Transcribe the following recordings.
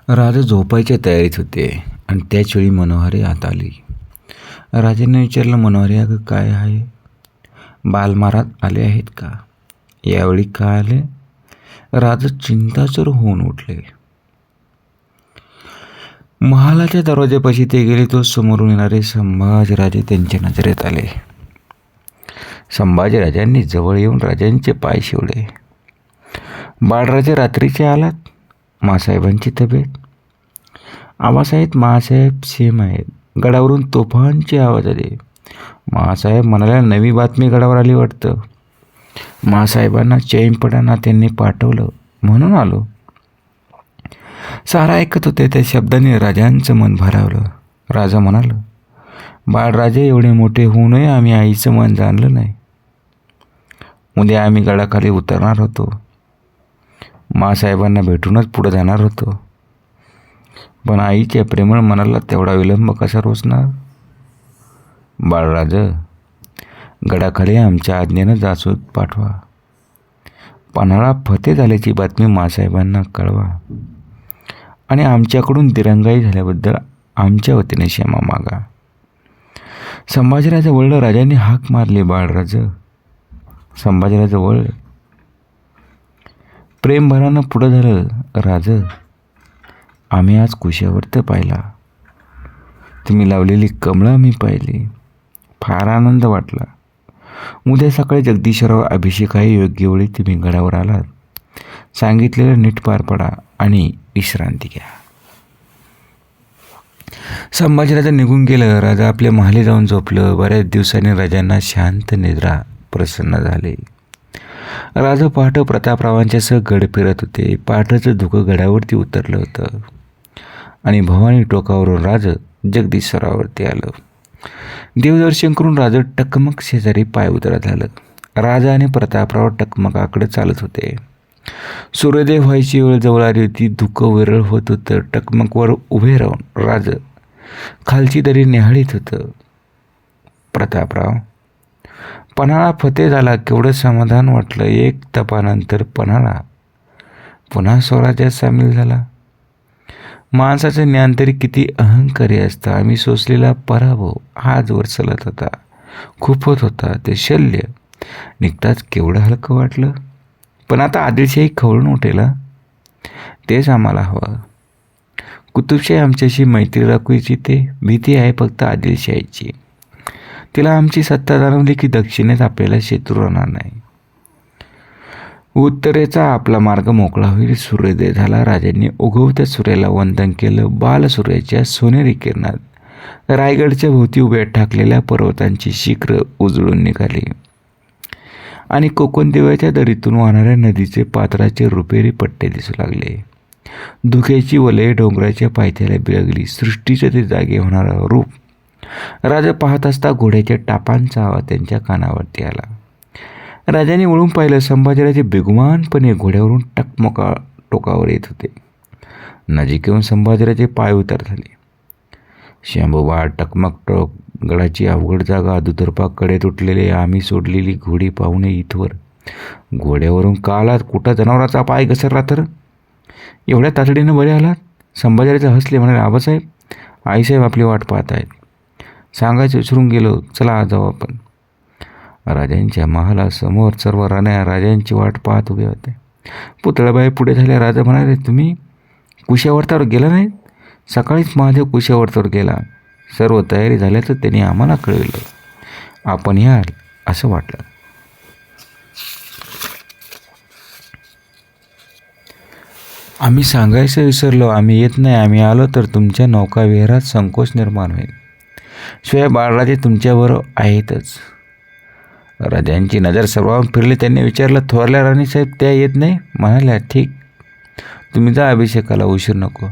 राजा झोपायच्या तयारीत होते आणि त्याचवेळी मनोहरी आत आली. राजाने विचारलं, मनोहरी अगं काय आहे? बालमारात आले आहेत का? यावेळी का आले? राजा चिंताचूर होऊन उठले. महालाच्या दरवाजापाशी ते गेले तो समोरून येणारे संभाजीराजे त्यांच्या नजरेत आले. संभाजीराजांनी जवळ येऊन राजांचे पाय शिवले. बाळराजे रात्रीचे आलात? मासाहेबांची तब्येत? आबासाहेब मासाहेब सेम आहेत. गडावरून तोफांचे आवाज आले. मासाहेब म्हणाल्या, नवी बातमी गडावर आली वाटतं. मासाहेबांना चैन पडाना त्यांनी पाठवलं म्हणून आलो. सारा ऐकत होते. त्या शब्दाने राजांचं मन भारावलं. राजा म्हणाला, बाळराजे एवढे मोठे होऊनही आम्ही आईचं मन जाणलं नाही. उद्या आम्ही गडाखाली उतरणार होतो. मासाहेबांना भेटूनच पुढे जाणार होतो. पण आईच्या प्रेमळ मनाला तेवढा विलंब कसा रोचणार? बाळराज, गडाखाली आमच्या आज्ञेनं जासूद पाठवा. पन्हाळा फते झाल्याची बातमी मासाहेबांना कळवा आणि आमच्याकडून दिरंगाई झाल्याबद्दल आमच्या वतीने क्षमा मागा. संभाजीराजे वळलं. राजांनी हाक मारली, बाळराज. संभाजीराजे वळले. प्रेमभरानं पुढं झालं, राज, आम्ही आज कुशावर्त पाहिला. तुम्ही लावलेली कमळं मी पाहिली. फार आनंद वाटला. उद्या सकाळी जगदीश्वराव अभिषेक आहे. योग्य वेळी तुम्ही गडावर आलात. सांगितलेलं नीट पार पडा आणि विश्रांती घ्या. संभाजीराजा निघून गेलं. राजा आपल्या महाली जाऊन झोपलं. बऱ्याच दिवसांनी राजांना शांत निद्रा प्रसन्न झाले. राजा पहाटे प्रतापरावांच्यासह गड फिरत होते. पहाटेचं धुकं गडावरती उतरलं होतं आणि भवानी टोकावरून राज जगदीश्वरावरती आलं. देवदर्शन करून राजा टकमक शेजारी पाय उतरत आलं. राजा आणि प्रतापराव टकमकाकडे चालत होते. सूर्योदय व्हायची वेळ जवळ आली होती. धुकं विरळ होत होतं. टकमकवर उभे राहून राज खालची दरी न्याहाळीत होतं. प्रतापराव, पन्हाळा फते झाला. केवढं समाधान वाटलं. एक तपानंतर पन्हाळा पुन्हा स्वराज्यात सामील झाला. माणसाचं ज्ञान तरी किती अहंकारी असतं. आम्ही सोसलेला पराभव आजवर चलत होता. खूप होत होता. ते शल्य निघताच केवढं हलकं वाटलं. पण आता आदिलशाही खवळून उठेल. तेच आम्हाला हवं. कुतुबशाही आमच्याशी मैत्री राखवायची ते भीती आहे फक्त आदिलशाहीची. तिला आमची सत्ता जाणवली की दक्षिणेत आपल्याला शत्रू राहणार नाही. उत्तरेचा आपला मार्ग मोकळा होईल. सूर्योदय झाला. राजांनी उगवत्या सूर्याला वंदन केलं. बालसूर्याच्या सोनेरी किरणात रायगडच्या भोवती उभ्या ठाकलेल्या पर्वतांची शिखरं उजळून निघाली आणि कोकण देवाच्या दरीतून वाहणाऱ्या नदीचे पात्राचे रुपेरी पट्टे दिसू लागले. धुक्याची वलये डोंगराच्या पायथ्याला बिळगली. सृष्टीचे ते जागे होणारं रूप राजा पाहत असता घोड्याच्या टापांचा आवाज त्यांच्या कानावरती आला. राजाने वळून पाहिलं. संभाजीराजे बेगुमानपणे घोड्यावरून टकमका टोकावर येत होते. नजीक येऊन संभाजीराजे पाय उतार झाले. शंभूबा, टकमक टोक गडाची अवघड जागा, दुतर्फा तुटलेले आम्ही सोडलेली घोडी पाहुणे इथवर. घोड्यावरून का आलात? कुठं जनावराचा पाय घसरला तर? एवढ्या तातडीनं बरे आलात? संभाजीराजे हसले, म्हणाले, आबासाहेब, आईसाहेब आपली वाट पाहत आहेत. सांगायचं विसरून गेलो. चला जाऊ आपण. राजांच्या महालासमोर सर्व राण्या राजांची वाट पाहत उभे होते. पुतळाबाई पुढे झाल्या. राजा म्हणाले, तुम्ही कुशावर्तावर गेला नाही? सकाळीच महादेव कुशावर्तावर गेला. सर्व तयारी झाल्याचं त्यांनी आम्हाला कळविलं. आपण याल असं वाटलं. आम्ही सांगायचं विसरलो. आम्ही येत नाही. आम्ही आलो तर तुमच्या नौकाविहारात संकोच निर्माण होईल. शिवाय बाळराजे तुमच्याबरोबर आहेतच. राजांची नजर सर्वांवर फिरली. त्यांनी विचारलं, थोरल्या राणीसाहेब त्या येत नाही? म्हणाल्या, ठीक, तुम्ही जा अभिषेकाला, उशीर नको.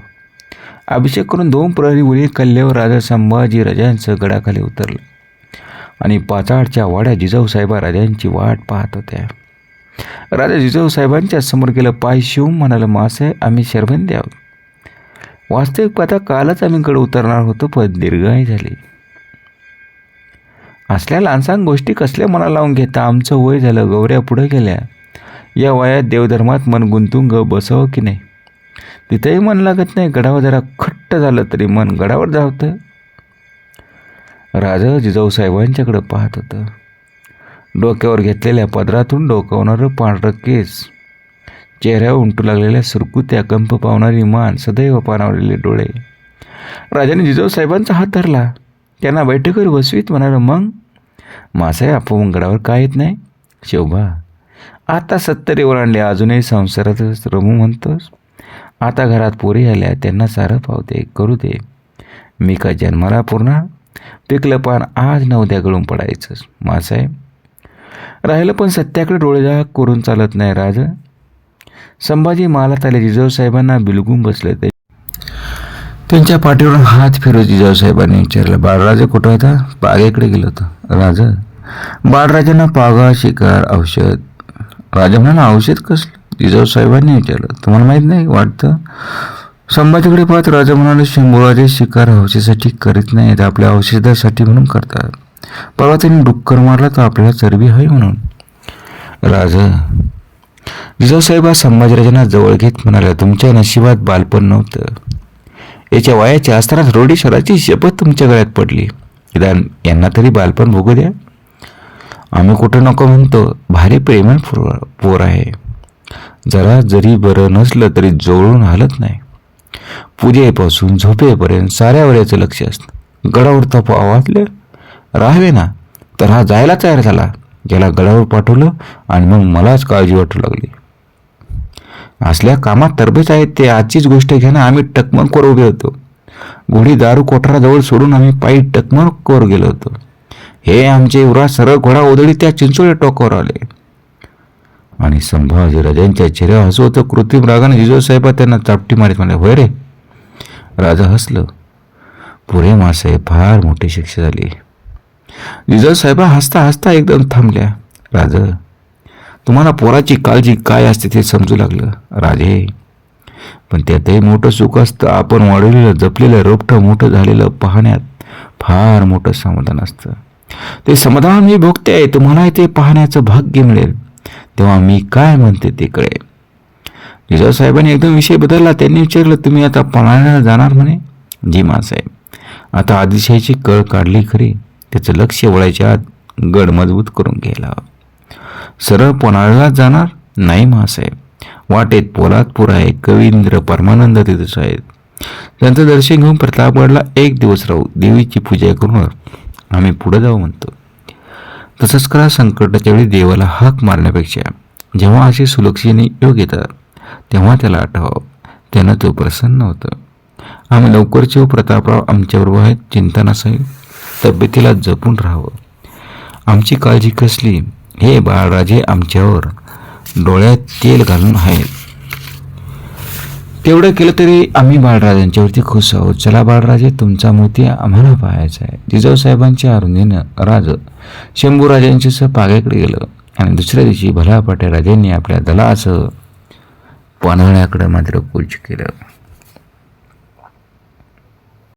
अभिषेक करून 2 प्रहरी उली कल्ल्यावर राजा संभाजी राजांचं गडाखाली उतरलं आणि पाचाडच्या वाड्या जिजाऊसाहेबा राजांची वाट पाहत होत्या. राजा जिजाऊसाहेबांच्या समोर गेलं. पाय शिवून म्हणालं, मासाहेब, आम्ही शरबंदी आहोत. वास्तविक पाहता कालच आम्ही गड उतरणार होतो, पण दीर्घाई झाली. असल्या लहानसहान गोष्टी कसल्या मनाला लावून घेता? आमचं वय झालं. गौऱ्या पुढे गेल्या. या वयात देवधर्मात मन गुंतून बसावं की नाही? तिथेही मन लागत नाही. गडावर जरा खट्ट झालं तरी मन गडावर धावतं. राजा जिजाऊसाहेबांच्याकडे पाहत होतं. डोक्यावर घेतलेल्या पदरातून डोकावणारं पांढरं केस, चेहऱ्यावर उमटू लागलेल्या सुरकुत्या, कंप पावणारी मान, सदैव पाणावलेले डोळे. राजाने जिजाऊसाहेबांचा हात धरला. त्यांना बैठकीवर बसवीत म्हणाला, मग मासाहेब, आपण गडावर काय येत नाही? शोभा, आता 70 ओलांडले, अजूनही संसारातच रमू म्हणतोस? आता घरात पोरी आल्या, त्यांना सारं पावते करू दे. मी का जन्माला पूर्ण? पिकलं पान आज न उद्या गळून पडायचंच. मासाहेब, राहिलं पण सत्याकडे डोळेजाग करून चालत नाही. राज संभाजी मालात आले. जिजाऊसाहेबांना बिलगून बसले. ते त्यांच्या पाठीवरून हात फिरवत जिजाऊसाहेबांनी विचारलं, बाळराजे कुठं होता? बागेकडे गेलो होतो. राजा, बाळराजांना पागा, शिकार, औषध. राजा म्हणाला, औषध कसलं? जिजाऊसाहेबांनी विचारलं, तुम्हाला माहीत नाही वाटतं? संभाजीकडे पाहत राजा म्हणाले, शंभूराजे शिकार औषधासाठी करीत नाहीत, आपल्या औषधासाठी म्हणून करतात. परवा त्यांनी डुक्कर मारला तर आपल्याला चरबी हवी म्हणून. राजा जिजाऊसाहेब संभाजीराजांना जवळ घेत म्हणाले, तुमच्या नशिबात बालपण नव्हतं. याच्या वयाच्या असताना रोडीश्वराची शपथ तुमच्या गळ्यात पडली. निदान यांना तरी बालपण भोगू द्या. आम्ही कुठं नको म्हणतो, भारी प्रेमळ पोर आहे. जरा जरी बरं नसलं तरी जवळून हालत नाही. पूजेपासून झोपेपर्यंत साऱ्यावर याचं लक्ष असतं. गडावर तप आवाजलं राहावे ना, तर हा जायला तयार झाला. ज्याला गडावर पाठवलं आणि मग मलाच काळजी वाटू लागली. असल्या कामात तरबेज आहेत ते. आजचीच गोष्ट घ्या ना, आम्ही टकमकवर उभे होतो. घोडी दारू कोठाराजवळ सोडून आम्ही पायी टकमकवर गेलो होतो. हे आमचे युवराज सरळ घोडा ओदळी त्या चिंचोळ्या टोकावर आले. आणि संभाजीराजांच्या चेहऱ्यावर हसू होतं. कृत्रिम रागाने जिजाऊसाहेब त्यांना चापटी मारीत म्हणाले, होय रे? राजा हसलं. पुरे मासाहेब, फार मोठी शिक्षा झाली. जिजाऊसाहेब हसता हसता एकदम थांबल्या. राजा, तुम्हाला पोराची काळजी काय असते ते समजू लागलं राजे. पण त्यातही मोठं सुख असतं. आपण वाढवलेलं, जपलेलं, रोपटं मोठं झालेलं पाहण्यात फार मोठं समाधान असतं. ते समाधान मी भोगते आहे. तुम्हाला ते पाहण्याचं भाग्य मिळेल तेव्हा मी काय म्हणते ते कळेल. जिजाऊसाहेबांनी एकदम विषय बदलला. त्यांनी विचारलं, तुम्ही आता पणाला जाणार म्हणे? जी मासाहेब. आता आदिशाहीची कळ काढली खरी. त्याचं लक्ष वळायच्या आत गड मजबूत करून घ्यायला हवं. सरळ पणाळ्याला जाणार नाही मासाहेब. वाटेत पोलादपूर आहे, कवींद्र परमानंद तिथंच आहेत. त्यांचं दर्शन घेऊन प्रतापगडला 1 दिवस राहू. देवीची पूजा करून आम्ही पुढे जाऊ म्हणतो. तसंच करा. संकटाच्या वेळी देवाला हाक मारण्यापेक्षा जेव्हा असे सुलक्षिणी योग येतात तेव्हा त्याला आठवावं. त्यानं तो प्रसन्न होतं. आम्ही लवकरच येऊ. प्रतापराव आमच्याबरोबर आहेत. चिंता नसावी. तब्येतीला जपून राहावं. आमची काळजी कसली? हे बाळराजे आमच्यावर डोळ्यात तेल घालून आहेत. तेवढं केलं तरी आम्ही बाळराजांच्यावरती खुश आहोत. चला बाळराजे, तुमचा मोती आम्हाला पाहायचा आहे. जिजाऊसाहेबांच्या आरुंदीनं राज शंभूराजांच्या पाग्याकडे गेलं आणि दुसऱ्या दिवशी भलापाट्या राजांनी आपल्या दलासह पन्हाळ्याकडे मात्र कूच केलं.